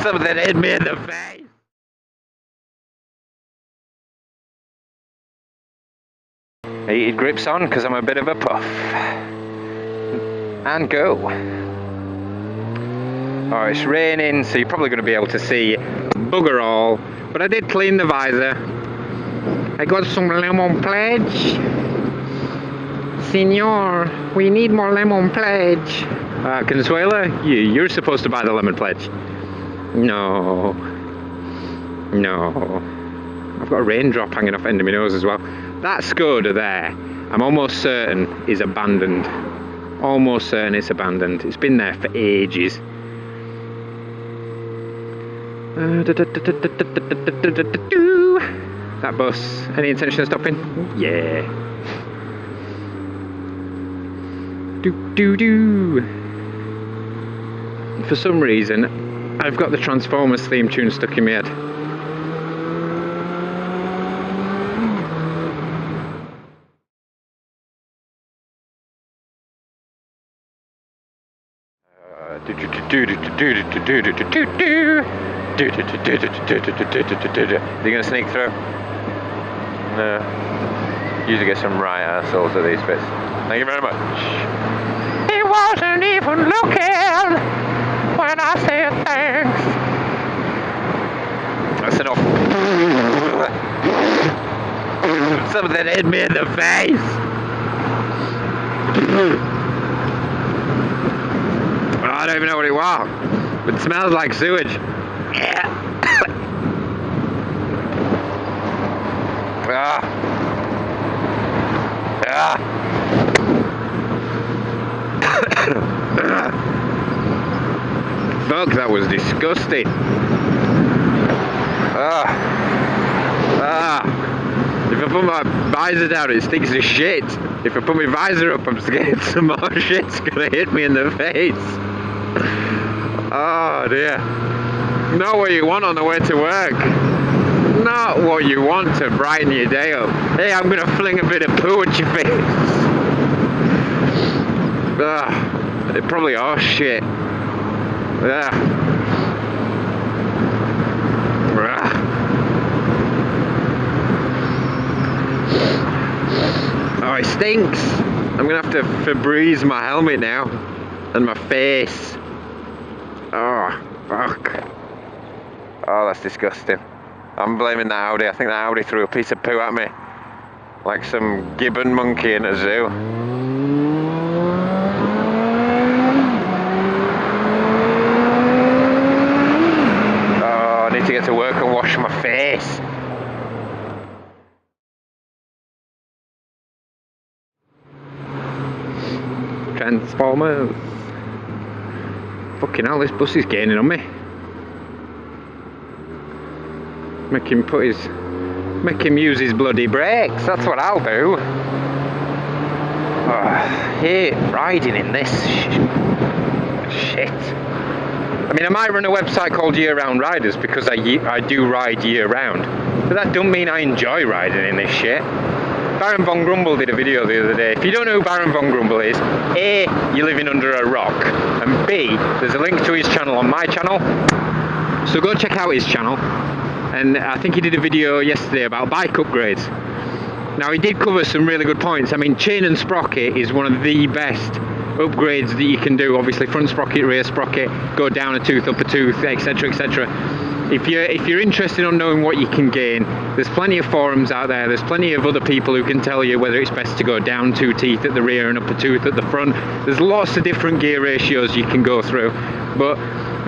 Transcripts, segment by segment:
Something hit me in the face. Heated grips on because I'm a bit of a puff. And go. Oh, it's raining, so you're probably going to be able to see bugger all. But I did clean the visor. I got some lemon pledge. Senor, we need more lemon pledge. Consuela, you're supposed to buy the lemon pledge. No. No. I've got a raindrop hanging off the end of my nose as well. That Skoda there, I'm almost certain is abandoned. Almost certain it's abandoned. It's been there for ages. That bus, any intention of stopping? Yeah. For some reason, I've got the Transformers theme tune stuck in my head. Are you going to sneak through? No. Usually get some right assholes at these bits. Thank you very much. He wasn't even looking when I said thanks. That's enough. Something hit me in the face. I don't even know what it was. It smells like sewage. Fuck, that was disgusting. If I put my visor down, it stinks of shit. If I put my visor up, I'm scared some more shit's gonna hit me in the face. Oh dear. Not what you want on the way to work. Not what you want to brighten your day up. Hey, I'm gonna fling a bit of poo at your face. It probably horse shit. Oh, it stinks. I'm gonna have to Febreze my helmet now and my face. Oh, fuck. Oh, that's disgusting. I'm blaming that Audi. I think that Audi threw a piece of poo at me. Like some gibbon monkey in a zoo. Oh, I need to get to work and wash my face. Transformers. Fucking hell, this bus is gaining on me. Make him use his bloody brakes, that's what I'll do. Oh, I hate riding in this shit. I mean, I might run a website called Year Round Riders because I do ride year round. But that doesn't mean I enjoy riding in this shit. Baron Von Grumble did a video the other day. If you don't know who Baron Von Grumble is, A, you're living under a rock, and B, there's a link to his channel on my channel. So go check out his channel. And I think he did a video yesterday about bike upgrades. Now he did cover some really good points. I mean, chain and sprocket is one of the best upgrades that you can do. Obviously front sprocket, rear sprocket, go down a tooth, up a tooth, etc, etc. If you're interested in knowing what you can gain, there's plenty of forums out there. There's plenty of other people who can tell you whether it's best to go down 2 teeth at the rear and up a tooth at the front. There's lots of different gear ratios you can go through. But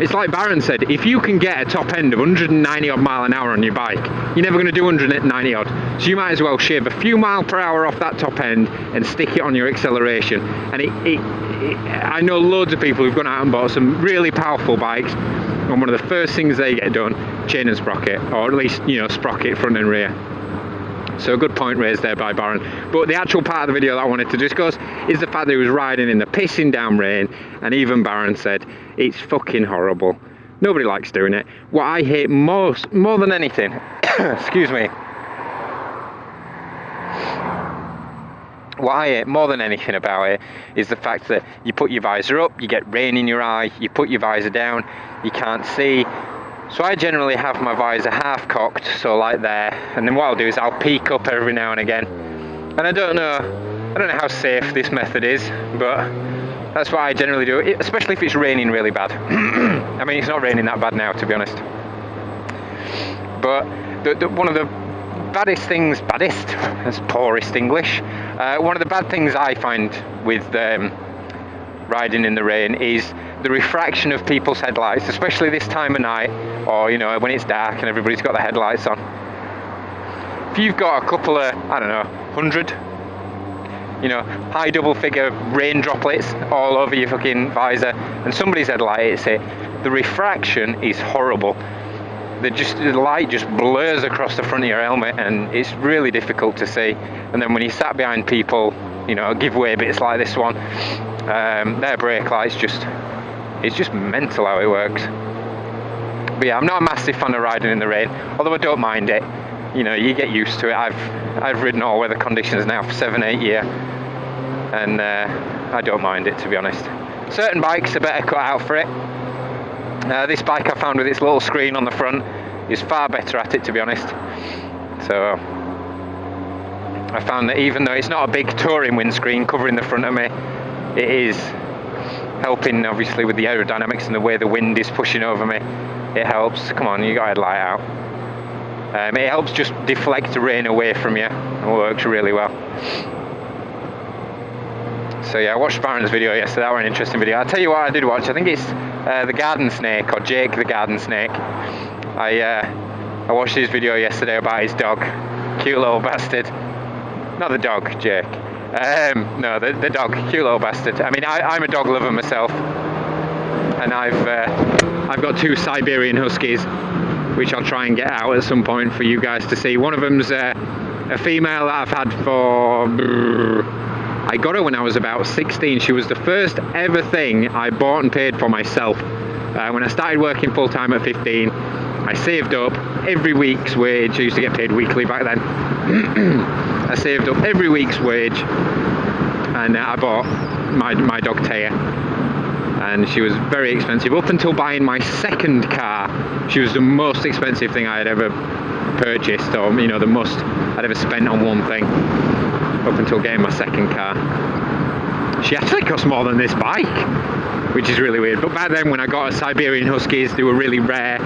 it's like Baron said, if you can get a top end of 190 odd mile an hour on your bike, you're never going to do 190 odd. So you might as well shave a few mile per hour off that top end and stick it on your acceleration. And I know loads of people who've gone out and bought some really powerful bikes, and one of the first things they get done, chain and sprocket, or at least, you know, sprocket front and rear. So a good point raised there by Baron. But the actual part of the video that I wanted to discuss is the fact that he was riding in the pissing down rain, and even Baron said it's fucking horrible. Nobody likes doing it. What I hate more than anything, excuse me, what I hate more than anything about it is the fact that you put your visor up, you get rain in your eye, you put your visor down, you can't see. So I generally have my visor half cocked, so like there, and then what I'll do is I'll peek up every now and again. And I don't know how safe this method is, but that's what I generally do, especially if it's raining really bad. I mean, it's not raining that bad now, to be honest. But one of the baddest things, that's poorest English. One of the bad things I find with riding in the rain is the refraction of people's headlights, especially this time of night, or when it's dark and everybody's got their headlights on. If you've got a couple of, I don't know, 100, high double figure rain droplets all over your fucking visor, and somebody's headlight hits it, the refraction is horrible. The light just blurs across the front of your helmet, and it's really difficult to see. And then when you sat behind people, giveaway bits like this one, their brake lights it's just mental how it works. But yeah, I'm not a massive fan of riding in the rain, although I don't mind it. You get used to it. I've ridden all weather conditions now for 7-8 years, and I don't mind it, to be honest. Certain bikes are better cut out for it. This bike I found with its little screen on the front is far better at it, to be honest. So I found that even though it's not a big touring windscreen covering the front of me, it is helping obviously with the aerodynamics and the way the wind is pushing over me. It helps. Come on, you got a headlight out. It helps just deflect the rain away from you. It works really well. So yeah, I watched Baron's video yesterday. That was an interesting video. I'll tell you what I did watch. I think it's the Garden Snake, or Jake the Garden Snake. I watched his video yesterday about his dog. Cute little bastard. Not the dog, Jake. No, the dog. Cute little bastard. I mean, I'm a dog lover myself, and I've got 2 Siberian Huskies, which I'll try and get out at some point for you guys to see. One of them's a female that I've had for... I got her when I was about 16. She was the first ever thing I bought and paid for myself. When I started working full-time at 15, I saved up every week's wage. I used to get paid weekly back then. I saved up every week's wage, and I bought my dog Taya. And she was very expensive. Up until buying my second car, she was the most expensive thing I had ever purchased, or the most I'd ever spent on one thing. Up until getting my second car. She actually cost more than this bike, which is really weird. But back then when I got her Siberian Huskies, they were really rare,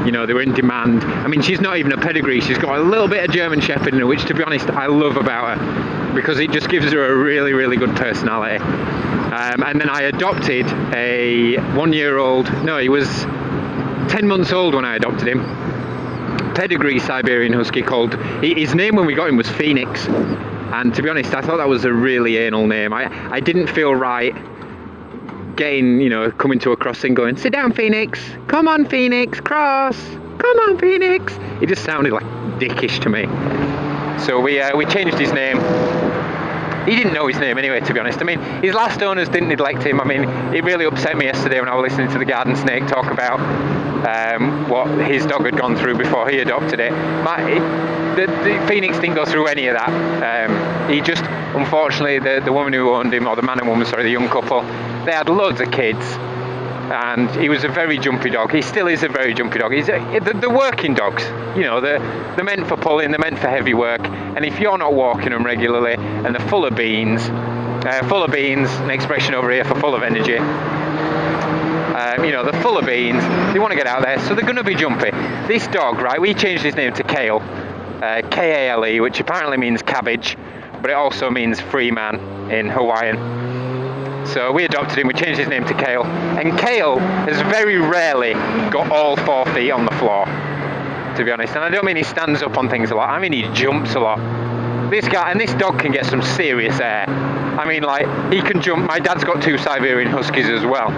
they were in demand. I mean, she's not even a pedigree, she's got a little bit of German Shepherd in her, which to be honest I love about her, because it just gives her a really, really good personality. And then I adopted a 1-year-old, no, he was 10 months old when I adopted him, pedigree Siberian Husky called, his name when we got him was Phoenix. And to be honest, I thought that was a really anal name. I didn't feel right getting, coming to a crossing going, sit down Phoenix, come on Phoenix, cross, come on Phoenix. It just sounded like dickish to me. So we changed his name. He didn't know his name anyway, to be honest. I mean, his last owners didn't neglect him. I mean, it really upset me yesterday when I was listening to the Garden Snake talk about what his dog had gone through before he adopted it. The Phoenix didn't go through any of that. He just, unfortunately, the woman who owned him, or the man and woman, sorry, the young couple, they had loads of kids. And he was a very jumpy dog. He still is a very jumpy dog. The working dogs, they're meant for pulling, they're meant for heavy work. And if you're not walking them regularly and they're full of beans, an expression over here for full of energy, they're full of beans, they want to get out there, so they're going to be jumpy. This dog, right, we changed his name to Kale, K-A-L-E, which apparently means cabbage, but it also means free man in Hawaiian. So we adopted him, we changed his name to Kale, and Kale has very rarely got all 4 feet on the floor, to be honest. And I don't mean he stands up on things a lot, I mean he jumps a lot. This dog can get some serious air. I mean, like, he can jump. My dad's got 2 Siberian Huskies as well,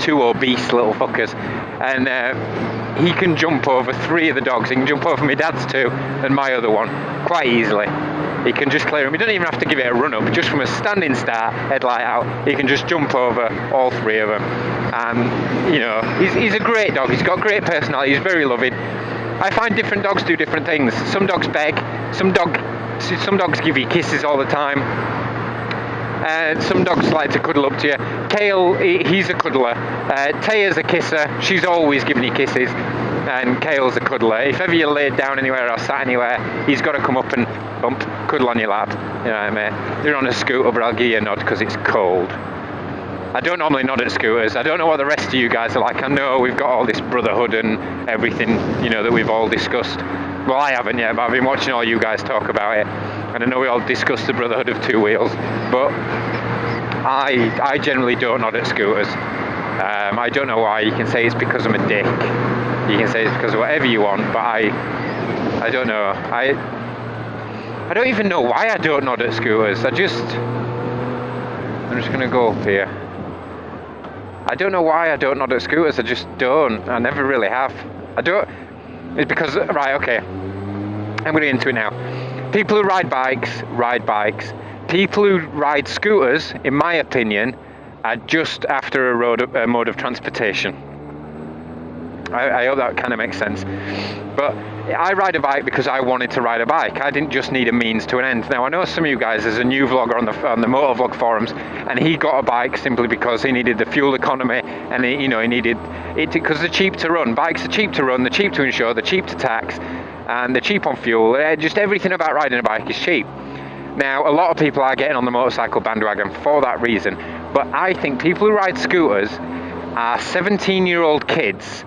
2 obese little fuckers, and he can jump over 3 of the dogs. He can jump over my dad's 2 and my other one quite easily. He can just clear him. He doesn't even have to give it a run up. Just from a standing start, headlight out, he can just jump over all 3 of them. And he's a great dog. He's got great personality. He's very loving. I find different dogs do different things. Some dogs beg. Some dogs give you kisses all the time. Some dogs like to cuddle up to you. Kale, he's a cuddler. Taya's a kisser. She's always giving you kisses. And Kale's a cuddler. If ever you're laid down anywhere or sat anywhere, he's got to come up and bump, cuddle on your lap. You know what I mean? You're on a scooter, but I'll give you a nod because it's cold. I don't normally nod at scooters. I don't know what the rest of you guys are like. I know we've got all this brotherhood and everything, you know, that we've all discussed. Well, I haven't yet, but I've been watching all you guys talk about it. And I know we all discussed the brotherhood of two wheels. But I generally don't nod at scooters. I don't know why. You can say it's because I'm a dick. You can say it's because of whatever you want, but I don't know. I don't even know why I don't nod at scooters. I'm just gonna go up here. I don't know why I don't nod at scooters. I just don't. I never really have. I don't. It's because, right, okay. I'm going into it now. People who ride bikes, ride bikes. People who ride scooters, in my opinion, are just after a mode of transportation. I hope that kind of makes sense. But I ride a bike because I wanted to ride a bike. I didn't just need a means to an end. Now, I know some of you guys, there's a new vlogger on the Moto vlog forums, and he got a bike simply because he needed the fuel economy, and he needed it because they're cheap to run. Bikes are cheap to run, they're cheap to insure, they're cheap to tax, and they're cheap on fuel. Just everything about riding a bike is cheap. Now, a lot of people are getting on the motorcycle bandwagon for that reason, but I think people who ride scooters are 17-year-old kids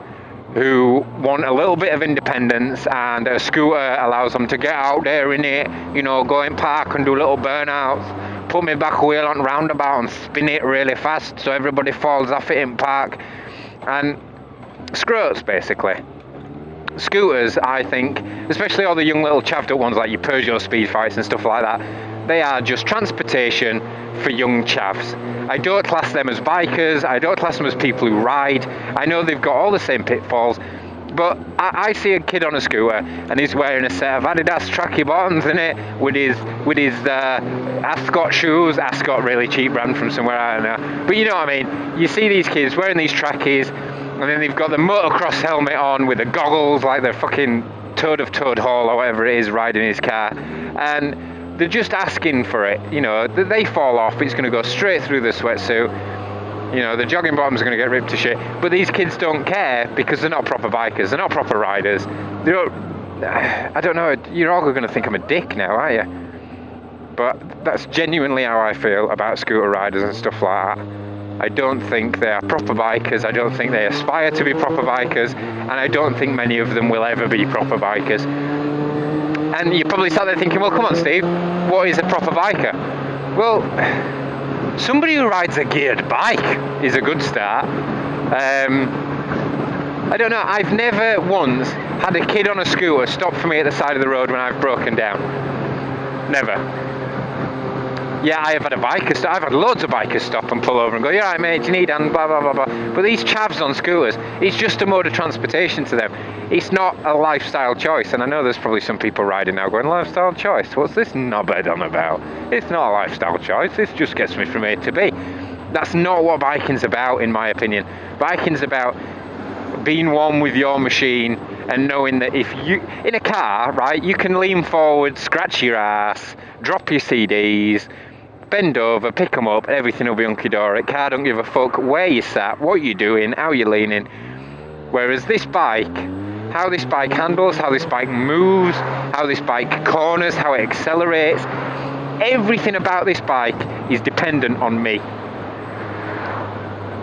who want a little bit of independence, and a scooter allows them to get out there in it, you know, go in park and do little burnouts, put my back wheel on roundabout and spin it really fast so everybody falls off it in park, and scrotes basically. Scooters, I think, especially all the young little chavved up ones like your Peugeot Speed Fights and stuff like that, they are just transportation for young chavs. I don't class them as bikers, I don't class them as people who ride. I know they've got all the same pitfalls, but I see a kid on a scooter and he's wearing a set of Adidas tracky bottoms in it with his Ascot shoes. Ascot, really cheap brand from somewhere, I don't know. But you know what I mean, you see these kids wearing these trackies, and then they've got the motocross helmet on with the goggles like they're fucking Toad of Toad Hall or whatever it is riding his car, and they're just asking for it. You know, they fall off, it's going to go straight through the sweatsuit, you know, the jogging bottoms are going to get ripped to shit. But these kids don't care because they're not proper bikers, they're not proper riders. They don't, I don't know, you're all going to think I'm a dick now, aren't you? But that's genuinely how I feel about scooter riders and stuff like that. I don't think they are proper bikers, I don't think they aspire to be proper bikers, and I don't think many of them will ever be proper bikers. And you're probably sat there thinking, well, come on, Steve, what is a proper biker? Well, somebody who rides a geared bike is a good start. I don't know, I've never once had a kid on a scooter stop for me at the side of the road when I've broken down. Never. Yeah, I have had I've had loads of bikers stop and pull over and go, yeah, right, mate, do you need and blah, blah, blah, blah. But these chavs on scooters, it's just a mode of transportation to them. It's not a lifestyle choice. And I know there's probably some people riding now going, lifestyle choice? What's this knobhead on about? It's not a lifestyle choice. This just gets me from A to B. That's not what biking's about, in my opinion. Biking's about being one with your machine and knowing that if you, in a car, right, you can lean forward, scratch your ass, drop your CDs, bend over, pick them up, everything will be hunky-dory. Car don't give a fuck where you sat, what you're doing, how you're leaning. Whereas this bike, how this bike handles, how this bike moves, how this bike corners, how it accelerates, everything about this bike is dependent on me.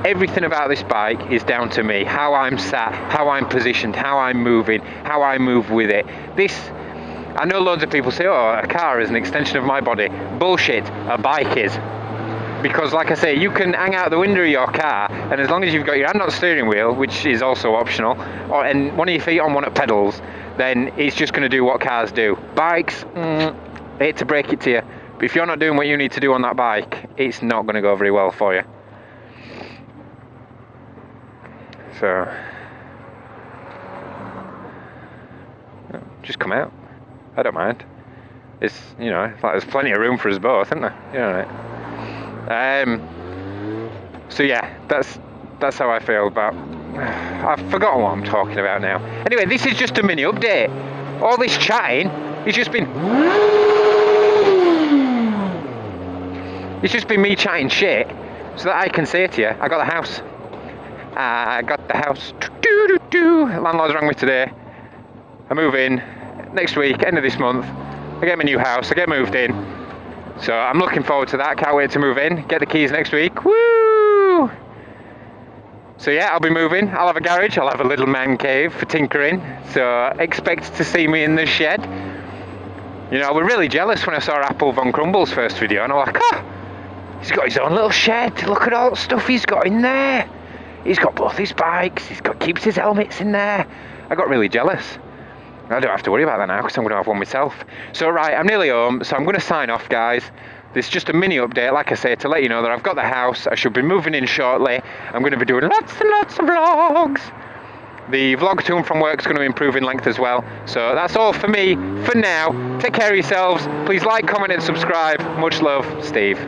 Everything about this bike is down to me. How I'm sat, how I'm positioned, how I'm moving, how I move with it. I know loads of people say, oh, a car is an extension of my body. Bullshit, a bike is. Because like I say, you can hang out the window of your car, and as long as you've got your hand on the steering wheel, which is also optional, and one of your feet on one of the pedals, then it's just going to do what cars do. Bikes, I hate to break it to you, but if you're not doing what you need to do on that bike, it's not going to go very well for you. So, just come out. I don't mind. It's, you know, it's like there's plenty of room for us both, isn't there? You know, right? So yeah, that's how I feel about. I've forgotten what I'm talking about now. Anyway, this is just a mini update. All this chatting has just been. It's just been me chatting shit so that I can say to you, I got the house. I got the house. Landlord's rang me today. I move in next week, end of this month. I get my new house, I get moved in. So I'm looking forward to that. Can't wait to move in. Get the keys next week. Woo! So yeah, I'll be moving. I'll have a garage. I'll have a little man cave for tinkering. So expect to see me in the shed. You know, I was really jealous when I saw Apple Von Crumble's first video, and I'm like, oh, he's got his own little shed. Look at all the stuff he's got in there. He's got both his bikes. Keeps his helmets in there. I got really jealous. I don't have to worry about that now because I'm going to have one myself. So right, I'm nearly home, so I'm going to sign off, guys. This is just a mini update, like I say, to let you know that I've got the house. I should be moving in shortly. I'm going to be doing lots and lots of vlogs. The vlog to and from work is going to improve in length as well. So that's all for me for now. Take care of yourselves. Please like, comment and subscribe. Much love, Steve.